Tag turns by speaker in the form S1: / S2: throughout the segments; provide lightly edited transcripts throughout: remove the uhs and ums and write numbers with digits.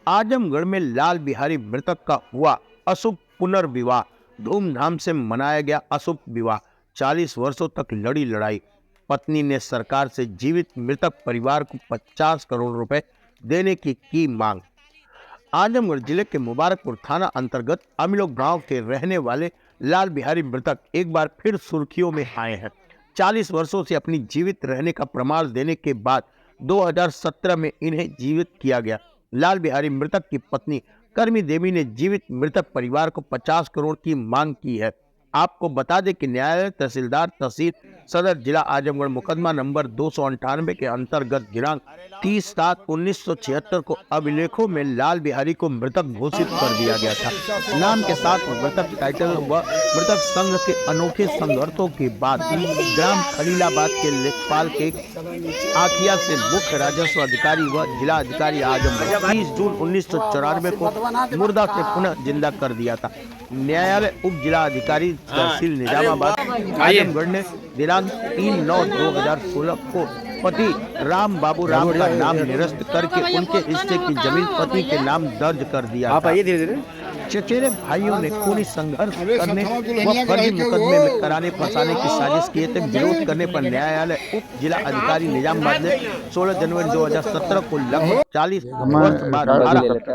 S1: आजमगढ़ में लाल बिहारी मृतक का हुआ अशुभ पुनर्विवाह। धूमधाम से मनाया गया अशुभ विवाह। 40 वर्षों तक लड़ी लड़ाई। पत्नी ने सरकार से जीवित मृतक परिवार को 50 करोड़ रुपए देने की मांग। आजमगढ़ जिले के मुबारकपुर थाना अंतर्गत अमिलो गांव के रहने वाले लाल बिहारी मृतक एक बार फिर सुर्खियों में आए हैं। 40 वर्षों से अपनी जीवित रहने का प्रमाण देने के बाद 2017 में इन्हें जीवित किया गया। लाल बिहारी मृतक की पत्नी कर्मी देवी ने जीवित मृतक परिवार को 50 करोड़ की मांग की है। आपको बता दें कि न्यायालय तहसीलदार तहसील सदर जिला आजमगढ़ मुकदमा नंबर 298 के अंतर्गत दिनांक 30/7/1976 को अभिलेखों में लाल बिहारी को मृतक घोषित कर दिया गया था। नाम के साथ मृतक टाइटल व मृतक संघ के अनोखे संघर्षों के बाद ग्राम खलीलाबाद के लेखपाल के आखिया से मुख्य राजस्व अधिकारी व जिला अधिकारी आजमगढ़ 30 जून 1994 को मुर्दा से पुनः जिंदा कर दिया था। न्यायालय उप जिला अधिकारी तहसील निजामाबाद आजमगढ़ ने दिनांक 3/9/2016 को पति राम बाबू राम का नाम निरस्त करके उनके हिस्से की जमीन पति के नाम दर्ज कर दिया था। चचेरे भाइयों ने खूनी संघर्ष करने व फर्जी मुकदमे में कराने फंसाने की साजिश किए थे। विरोध करने पर न्यायालय उप जिला अधिकारी निजामाबाद ने 16 जनवरी 2017 को लगभग 40 वर्ष बाद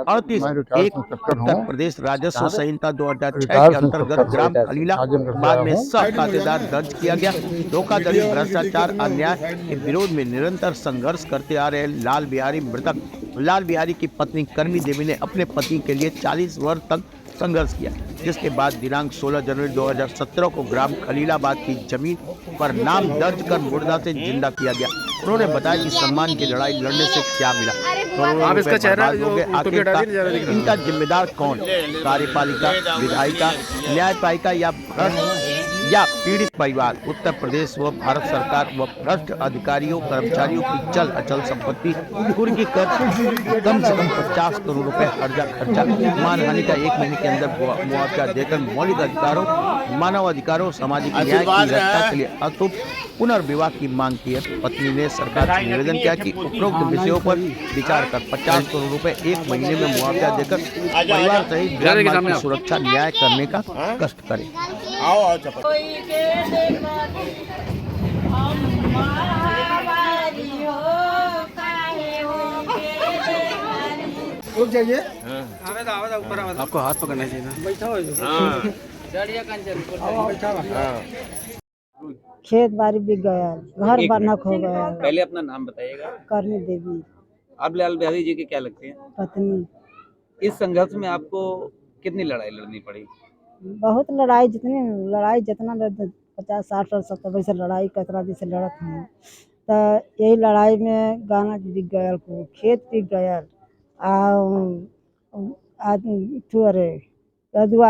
S1: 38 उत्तर प्रदेश राजस्व संहिता 2006 के अंतर्गत ग्राम खलीलाबाद में सब खातेदार दर्ज किया गया। धोखाधड़ी, भ्रष्टाचार, अन्याय के विरोध में निरंतर संघर्ष करते आ रहे लाल बिहारी मृतक लाल बिहारी की पत्नी कर्मी देवी ने अपने पति के लिए 40 वर्ष तक संघर्ष किया, जिसके बाद दिनांक 16 जनवरी 2017 को ग्राम खलीलाबाद की जमीन पर नाम दर्ज कर मुर्दा से जिंदा किया गया। उन्होंने बताया कि सम्मान की लड़ाई लड़ने से क्या मिला, आप इसका चेहरा आखिरकार इनका जिम्मेदार कौन, कार्यपालिका, विधायिका, न्यायपालिका या पीड़ित परिवार, उत्तर प्रदेश व भारत सरकार व भ्रष्ट अधिकारियों कर्मचारियों की चल अचल संपत्ति कुर्की कर कम से कम 50 करोड़ रुपए हर्जा खर्चा, मानहानि का 1 महीने के अंदर मुआवजा देकर मौलिक अधिकारों, मानव अधिकारों, सामाजिक न्याय की रक्षा के लिए अशुभ पुनर्विवाह की मांग की है। पत्नी ने सरकार से निवेदन किया कि उपरोक्त विषयों पर विचार कर 50 करोड़ रुपए 1 महीने में मुआवजा देकर परिवार सहित जानमाल की सुरक्षा न्याय करने का कष्ट करें।
S2: आपको हाथ पकड़ना चाहिए ना।
S3: खेत बाड़ी बिक गया, घर बनक हो गया।
S4: पहले अपना नाम बताइएगा।
S3: कर्मी देवी।
S4: आप लाल बिहारी जी के क्या लगते हैं?
S3: पत्नी।
S4: इस संघर्ष में आपको कितनी लड़ाई लड़नी पड़ी?
S3: बहुत लड़ाई, जितना 50, 60 और 70 वर्ष लड़ाई कतरा जैसे लड़त हैं। तो यही लड़ाई में गाना बिक गया, खेत बिक गया,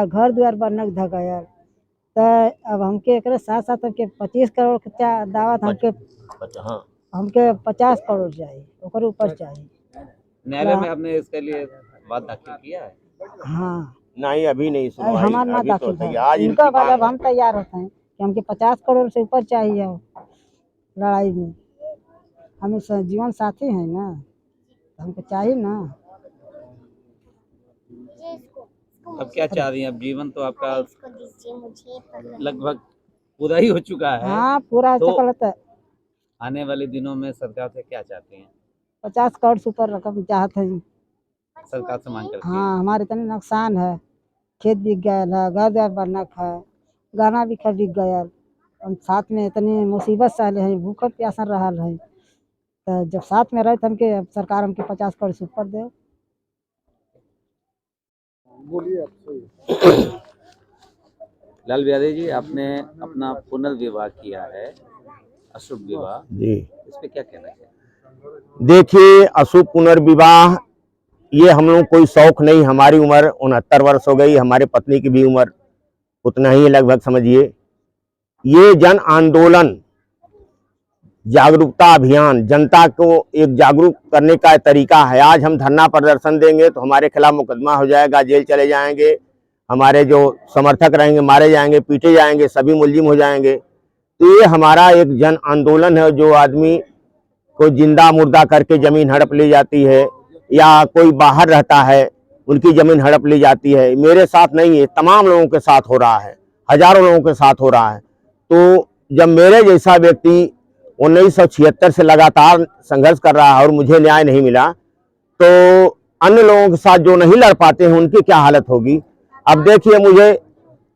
S3: घर द्वार बनक ध गया। तो अब हमके एक साथ साथ हमके 25 करोड़ का दावत, हमके 50 करोड़ चाहिए, ऊपर ऊपर चाहिए।
S4: न्यायालय में आपने इसके लिए बात दाखिल किया है?
S3: हाँ
S5: नहीं, अभी नहीं सुना।
S3: हमारा ना दाखिल है। इनका जब हम तैयार होते हैं कि हमके 50 करोड़ से ऊपर चाहिए लड़ाई में। हम जीवन साथी हैं ना, हमको चाहिए ना।
S4: अब क्या चाह रही हैं? अब जीवन तो आपका लगभग पूरा ही हो चुका है।
S3: हाँ, पूरा
S4: तो
S3: चकलता है।
S4: आने वाले दिनों में सरकार से क्या चाहते हैं?
S3: 50 करोड़ से ऊपर रकम चाहते हैं
S4: सरकार से मांग करके।
S3: हाँ, हमारे इतने नुकसान है, खेत बिक गया है, घर द्वार बनक है, गाना भी बिक गया। हम साथ में इतनी मुसीबत सहले हैं, भूखल प्यासल रहल है। तो जब साथ में रहे हमके सरकार हमके 50 करोड़ से ऊपर दे।
S4: लाल बिहारी जी, आपने अपना पुनर्विवाह किया है, अशुभ विवाह
S5: जी,
S4: इस पे क्या कहना है?
S5: देखिए, अशुभ पुनर्विवाह ये हम लोग कोई शौक नहीं। हमारी उम्र 69 वर्ष हो गई, हमारे पत्नी की भी उम्र उतना ही है लगभग, समझिए। ये जन आंदोलन, जागरूकता अभियान, जनता को एक जागरूक करने का तरीका है। आज हम धरना प्रदर्शन देंगे तो हमारे खिलाफ मुकदमा हो जाएगा, जेल चले जाएंगे, हमारे जो समर्थक रहेंगे मारे जाएंगे, पीटे जाएंगे, सभी मुलजिम हो जाएंगे। तो ये हमारा एक जन आंदोलन है। जो आदमी को जिंदा मुर्दा करके जमीन हड़प ली जाती है, या कोई बाहर रहता है उनकी जमीन हड़प ली जाती है। मेरे साथ नहीं है, तमाम लोगों के साथ हो रहा है, हजारों लोगों के साथ हो रहा है। तो जब मेरे जैसा व्यक्ति 1976 से लगातार संघर्ष कर रहा है और मुझे न्याय नहीं मिला, तो अन्य लोगों के साथ जो नहीं लड़ पाते हैं उनकी क्या हालत होगी। अब देखिए, मुझे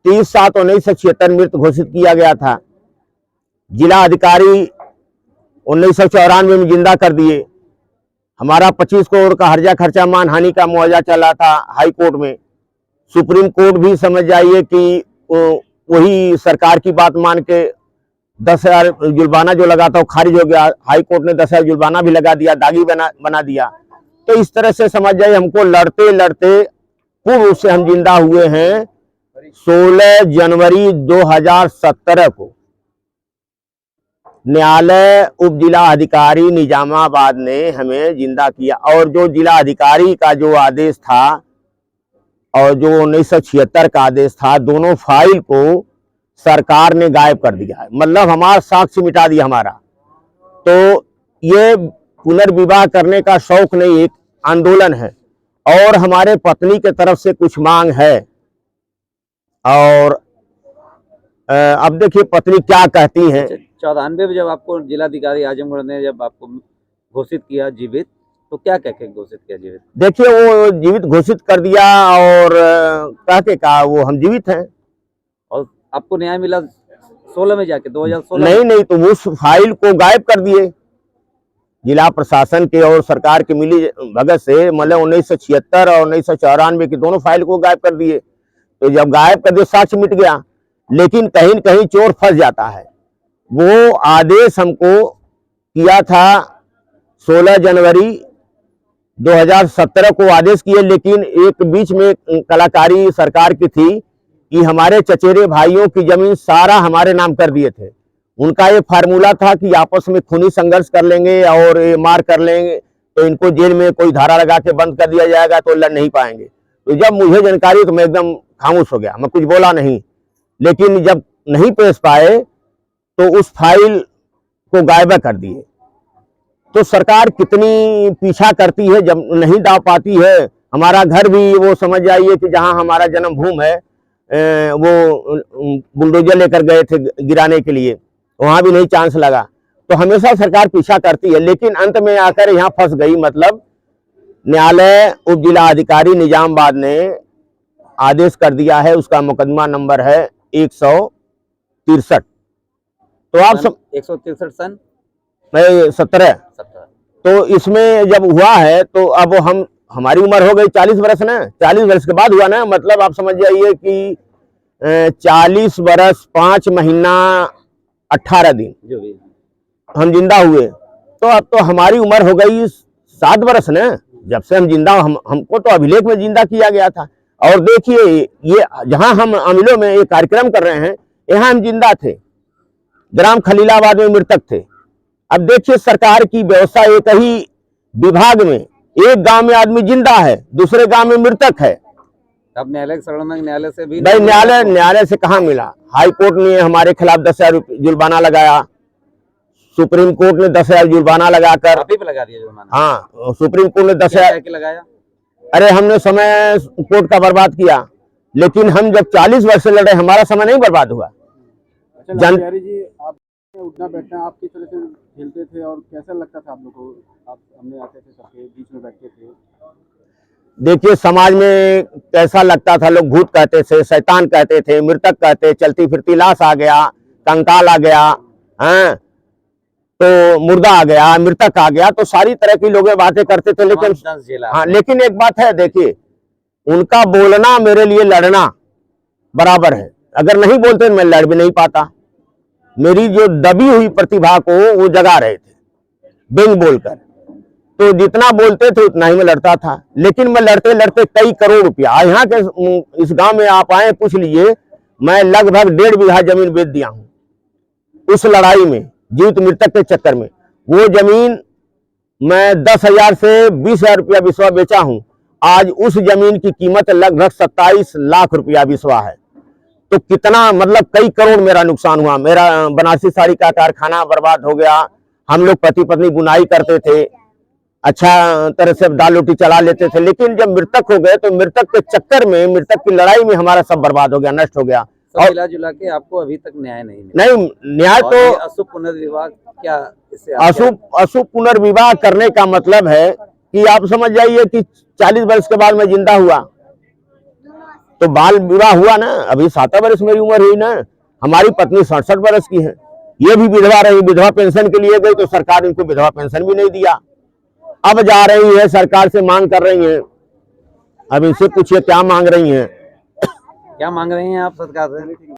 S5: 30/7/1976 मृत घोषित किया गया था। जिला अधिकारी 1994 में जिंदा कर दिए। हमारा 25 करोड़ का हर्जा खर्चा मानहानि का मुआवजा चला था हाई कोर्ट में। सुप्रीम कोर्ट भी समझ जाइए कि वही सरकार की बात मान के 10,000 जुर्माना जो लगा था वो खारिज हो गया। हाई कोर्ट ने 10,000 जुर्माना भी लगा दिया, दागी बना दिया। तो इस तरह से समझ जाइए, हमको लड़ते लड़ते पूर्व रूप से हम जिंदा हुए हैं। 16 जनवरी 2017 को न्यायालय उप जिला अधिकारी निजामाबाद ने हमें जिंदा किया, और जो जिला अधिकारी का जो आदेश था और जो 1976 का आदेश था, दोनों फाइल को सरकार ने गायब कर दिया है। मतलब हमारा साक्ष्य मिटा दिया हमारा। तो ये पुनर्विवाह करने का शौक नहीं, एक आंदोलन है। और हमारे पत्नी के तरफ से कुछ मांग है, और अब देखिए पत्नी क्या कहती हैं।
S4: 94 में जब आपको जिलाधिकारी आजमगढ़ ने जब आपको घोषित किया जीवित, तो क्या कह के घोषित किया जीवित?
S5: देखिए, वो जीवित घोषित कर दिया और कह के कहा वो हम जीवित हैं।
S4: और आपको न्याय मिला 16 में जाके 2016 में?
S5: नहीं, तो उस फाइल को गायब कर दिए जिला प्रशासन के और सरकार की मिली भगत से। मतलब 1976 और 1994 की दोनों फाइल को गायब कर दिए। तो जब गायब कर दिए, साक्ष्य मिट गया। लेकिन कहीं न कहीं चोर फंस जाता है। वो आदेश हमको किया था 16 जनवरी 2017 को आदेश किए, लेकिन एक बीच में कलाकारी सरकार की थी कि हमारे चचेरे भाइयों की जमीन सारा हमारे नाम कर दिए थे। उनका ये फार्मूला था कि आपस में खूनी संघर्ष कर लेंगे और ये मार कर लेंगे तो इनको जेल में कोई धारा लगा के बंद कर दिया जाएगा, तो लड़ नहीं पाएंगे। तो जब मुझे जानकारी, तो मैं एकदम खामोश हो गया, मैं कुछ बोला नहीं। लेकिन जब नहीं पेश पाए तो उस फाइल को गायब कर दिए। तो सरकार कितनी पीछा करती है, जब नहीं दाव पाती है। हमारा घर भी वो समझ जाइए कि जहां हमारा जन्मभूमि है, वो बुलडोजर लेकर गए थे गिराने के लिए, वहां भी नहीं चांस लगा। तो हमेशा सरकार पीछा करती है, लेकिन अंत में आकर यहाँ फंस गई। मतलब न्यायालय उप जिला अधिकारी निजामाबाद ने आदेश कर दिया है, उसका मुकदमा नंबर है 163। तो आप सब
S4: 163 सन
S5: 17। तो इसमें जब हुआ है, तो अब हमारी उम्र हो गई 40 वर्ष ना, 40 वर्ष के बाद हुआ ना। मतलब आप समझ जाइए कि 40 वर्ष 5 महीना 18 दिन
S4: जो भी
S5: हम जिंदा हुए। तो अब तो हमारी उम्र हो गई 7 वर्ष ना, जब से हम जिंदा। हमको तो अभिलेख में जिंदा किया गया था। और देखिए, ये जहां हम अमिलों में ये कार्यक्रम कर रहे हैं, यहाँ हम जिंदा थे। ग्राम खलीलाबाद में मृतक थे। अब देखिए, सरकार की व्यवस्था, एक ही विभाग में एक गांव में आदमी जिंदा है, दूसरे गांव में मृतक है।
S4: अब न्यायालय के शरण में न्यायालय से भी
S5: भाई न्यायालय से कहाँ मिला। हाई कोर्ट ने हमारे खिलाफ 10,000 जुर्माना लगाया। सुप्रीम कोर्ट ने 10,000 जुर्माना लगाकर,
S4: आप ही पे लगा दिया जुर्माना?
S5: हाँ, सुप्रीम कोर्ट ने 10,000
S4: लगाया।
S5: अरे हमने समय कोर्ट का बर्बाद किया, लेकिन हम जब 40 वर्ष से लड़े, हमारा समय नहीं बर्बाद हुआ।
S2: अच्छा लाल जी, आप उठना बैठना आप किस तरह से झेलते थे और कैसा लगता था आप लोग को? आप हमने आते थे, सबके बीच में बैठते थे।
S5: देखिए, समाज में कैसा लगता था, लोग भूत कहते थे, शैतान कहते थे, मृतक कहते, चलती फिरती लाश आ गया, कंकाल आ गया, हैं, तो मुर्दा आ गया, मृतक आ गया, तो सारी तरह की लोग बातें करते थे। लेकिन हाँ, लेकिन एक बात है, देखिए, उनका बोलना मेरे लिए लड़ना बराबर है। अगर नहीं बोलते मैं लड़ भी नहीं पाता। मेरी जो दबी हुई प्रतिभा को वो जगा रहे थे बिंग बोलकर। तो जितना बोलते थे उतना ही मैं लड़ता था। लेकिन मैं लड़ते लड़ते कई करोड़ रुपया, यहाँ के इस गांव में आप आए पूछ लीजिए, मैं लगभग 1.5 बीघा जमीन बेच दिया हूं उस लड़ाई में, जीवित मृतक के चक्कर में। वो जमीन मैं 10,000 से 20,000 रुपया बिस्वा बेचा हूं। आज उस जमीन की कीमत लगभग 27 लाख रुपया बिस्वा है। तो कितना, मतलब कई करोड़ मेरा नुकसान हुआ। मेरा बनारसी साड़ी का कारखाना बर्बाद हो गया। हम लोग पति पत्नी बुनाई करते थे, अच्छा तरह से दाल रोटी चला लेते थे, लेकिन जब मृतक हो गए तो मृतक के चक्कर में, मृतक की लड़ाई में हमारा सब बर्बाद हो गया, नष्ट हो गया।
S4: सब मिला जुला के आपको अभी तक न्याय नहीं मिला।
S5: नहीं, न्याय
S4: और
S5: तो
S4: ये अशुभ पुनर्विवाह क्या इससे आप
S5: अशुभ पुनर्विवाह करने का मतलब है कि आप समझ जाइए कि 40 वर्ष के बाद मैं जिंदा हुआ तो बाल विवाह हुआ ना। अभी 7 वर्ष मेरी उम्र हुई ना, हमारी पत्नी 67 वर्ष की है, ये भी विधवा रही, विधवा पेंशन के लिए गई तो सरकार इनको विधवा पेंशन भी नहीं दिया। अब जा रही है सरकार से मांग कर रही है, अब इनसे पूछिए क्या मांग रही है।
S4: क्या मांग रही हैं आप सरकार से?